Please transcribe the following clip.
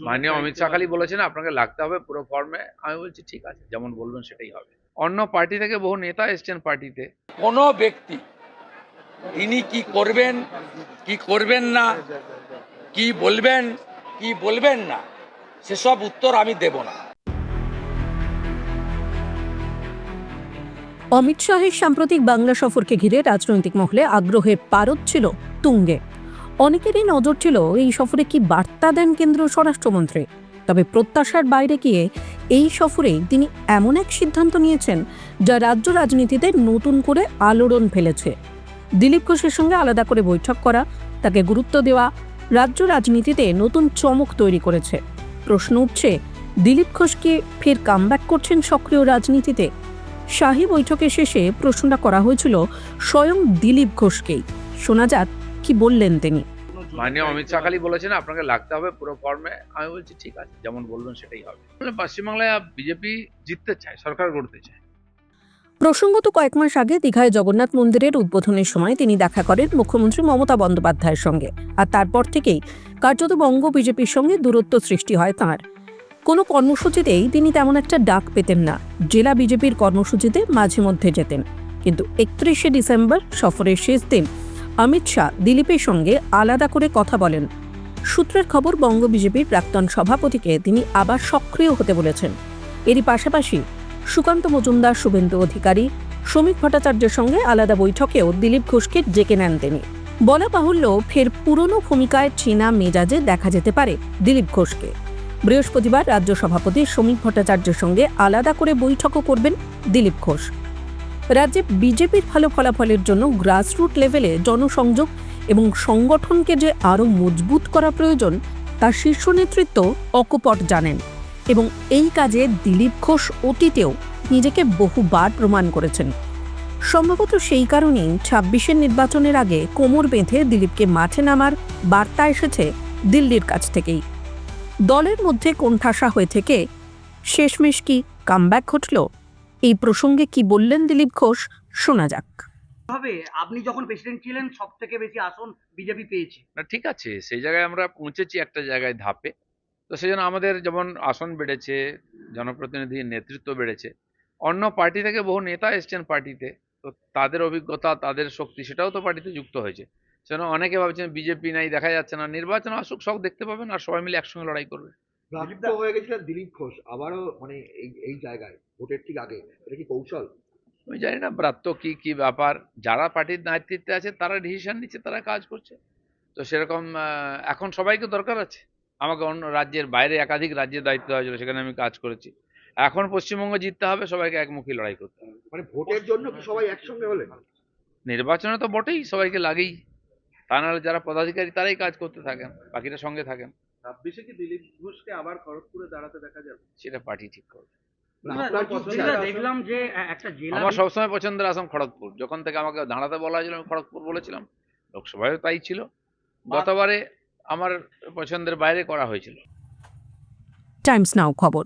মাননীয় অমিত শাহ খালি বলেছেন আপনাকে লাগতে হবে পুরো ফর্মে। আমি বলছি ঠিক আছে, যেমন বলবেন সেটাই হবে। অন্য পার্টি থেকে বহু নেতা এসছেন পার্টিতে। কোনো ব্যক্তি তিনি কি করবেন কি করবেন না, কি বলবেন কি বলবেন না, সেসব উত্তর আমি দেব না। অমিত শাহের সাম্প্রতিক বাংলা সফরকে ঘিরে রাজনৈতিক মহলে আগ্রহের পারদ ছিল তুঙ্গে। অনেকেরই নজর ছিল এই সফরে কি বার্তা দেন কেন্দ্রীয় স্বরাষ্ট্রমন্ত্রী। তবে প্রত্যাশার বাইরে গিয়ে এই সফরে তিনি এমন এক সিদ্ধান্ত নিয়েছেন যা রাজ্য রাজনীতিতে নতুন করে আলোড়ন ফেলেছে। দিলীপ ঘোষের সঙ্গে আলাদা করে বৈঠক করা, তাকে গুরুত্ব দেওয়া রাজ্য রাজনীতিতে নতুন চমক তৈরি করেছে। প্রশ্ন উঠছে, দিলীপ ঘোষ কি ফের কামব্যাক করছেন সক্রিয় রাজনীতিতে? শাহী বৈঠকের শেষে প্রশ্নটা করা হয়েছিল স্বয়ং দিলীপ ঘোষকেই। শোনা যাক কি বললেন তিনি। মাননীয় অমিত শাহ খালি বলেছেন আপনাকে লাগতে হবে পুরো ফর্মে। আমি বলছি ঠিক আছে, যেমন বলবেন সেটাই হবে। পশ্চিমবাংলায় বিজেপি জিততে চায়, সরকার গড়তে চায়। প্রসঙ্গত কয়েক মাস আগে দীঘায় জগন্নাথ মন্দিরের উদ্বোধনের সময় তিনি দেখা করেন মুখ্যমন্ত্রী মমতা বন্দ্যোপাধ্যায়ের সঙ্গে। আর তারপর থেকেই কার্যত বঙ্গ বিজেপির সঙ্গে দূরত্ব সৃষ্টি হয় তাঁর। কোনো কর্মসূচিতেই তিনি তেমন একটা ডাক পেতেন না। জেলা বিজেপির কর্মসূচিতে মাঝে মধ্যে যেতেন। কিন্তু 31শে ডিসেম্বর সফরের শেষ দিন অমিত শাহ দিলীপের সঙ্গে আলাদা করে কথা বলেন। সূত্রের খবর, বঙ্গ বিজেপির প্রাক্তন সভাপতিকে তিনি আবার সক্রিয় হতে বলেছেন। এরই পাশাপাশি সুকান্ত মজুমদার, শুভেন্দু অধিকারী, শ্রমিক ভট্টাচার্যের সঙ্গে আলাদা বৈঠকেও দিলীপ ঘোষকে ডেকে নেন তিনি। বলা বাহুল্য, ফের পুরনো ভূমিকায় চীনা মেজাজে দেখা যেতে পারে দিলীপ ঘোষকে। বৃহস্পতিবার রাজ্য সভাপতি শ্রমিক ভট্টাচার্যের সঙ্গে আলাদা করে বৈঠকও করবেন দিলীপ ঘোষ। রাজ্যে বিজেপির ভালো ফলাফলের জন্য গ্রাসরুট লেভেলে জনসংযোগ এবং সংগঠনকে যে আরও মজবুত করা প্রয়োজন তার শীর্ষ নেতৃত্ব অকপট জানেন। এবং এই কাজে দিলীপ ঘোষ অতীতেও নিজেকে বহুবার প্রমাণ করেছেন। সম্ভবত সেই কারণেই 26-এর নির্বাচনের আগে কোমর বেঁধে দিলীপকে মাঠে নামার বার্তা এসেছে দিল্লির কাছ থেকেই। দলের মধ্যে কোণঠাসা হয়ে থেকে শেষমেশ কি কামব্যাক ঘটল? এই প্রসঙ্গে কি বললেন দিলীপ ঘোষ, শোনা যাক। আপনি যখন প্রেসিডেন্ট ছিলেন সব থেকে বেশি আসন বিজেপি পেয়েছে। না ঠিক আছে, সেই জায়গায় আমরা পৌঁছেছি একটা জায়গায় ধাপে। তো সেই জন্য আমাদের যেমন আসন বেড়েছে, জনপ্রতিনিধির নেতৃত্ব বেড়েছে। অন্য পার্টি থেকে বহু নেতা এসছেন পার্টিতে, তো তাদের অভিজ্ঞতা, তাদের শক্তি সেটাও তো পার্টিতে যুক্ত হয়েছে। সেজন্য অনেকে ভাবছেন বিজেপি নাই, দেখা যাচ্ছে না। নির্বাচন আসুক, সব দেখতে পাবেন, আর সবাই মিলে একসঙ্গে লড়াই করবে। প্রাপ্ত হয়ে গেছিলেন দিলীপ ঘোষ আবারও মানে এই জায়গায় ভোটের ঠিক আগে, এটা কি কৌশল? আমি জানি না ব্রাত্য কি ব্যাপার। যারা পার্টির নেতৃত্বে আছে তারা ডিসিশন নিচ্ছে, তারা কাজ করছে। তো সেরকম এখন সবাইকে দরকার আছে। আমাকে অন্য রাজ্যের বাইরে একাধিক রাজ্যের দায়িত্ব হয়েছিল, সেখানে আমি কাজ করেছি। এখন পশ্চিমবঙ্গ জিততে হবে, সবাইকে একমুখী লড়াই করতে হবে। মানে ভোটের জন্য কি সবাই একসঙ্গে হলেন? নির্বাচনে তো বটেই, সবাইকে লাগেই। তা নাহলে যারা পদাধিকারী তারাই কাজ করতে থাকেন, বাকিরা সঙ্গে থাকেন। 26-এ কি দিলীপ ঘোষকে আবার খড়গপুরে দাঁড়াতে দেখা যাবে? সেটা পার্টি ঠিক করবে। দেখলাম যে একটা জেলা আমার সবসময় পছন্দের আসন খড়গপুর। যখন থেকে আমাকে দাঁড়াতে বলা হয়েছিল আমি খড়গপুর বলেছিলাম। লোকসভায়ও তাই ছিল। গতবারে আমার পছন্দের বাইরে করা হয়েছিল। টাইমস নাও খবর।